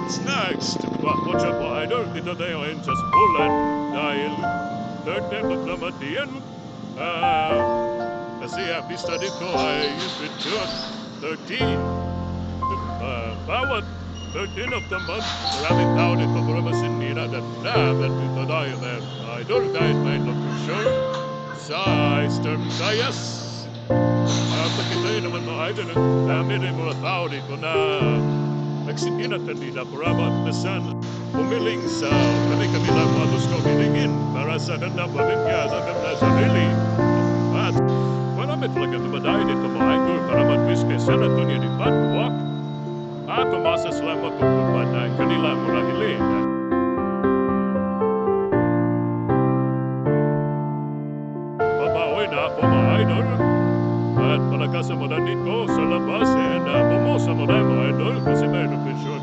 What's next? What's up, idol? Dito tayo ngayon sa school dahil third time na naman diyan. Kasi ang pista dito ay between 13. Bawat 13 of the month, maraming tao dito para masinira at lab at dito tayo na idol kahit may location sa Eastern Visayas. Pakita yun naman mga idol, dami rin mga tao dito na nagsitinat kanila para magdasan pumiling sa kami lang mga gusto hilingin para sa kanda pamilya, sa kanda sarili. At marami talaga dumadayo dito mga idol para mag-wish kay San Antonio de Padua. At umasas lang magkukupan na kanila muna hiling. Babawi na ako mga idol. At palagkasan mo na dito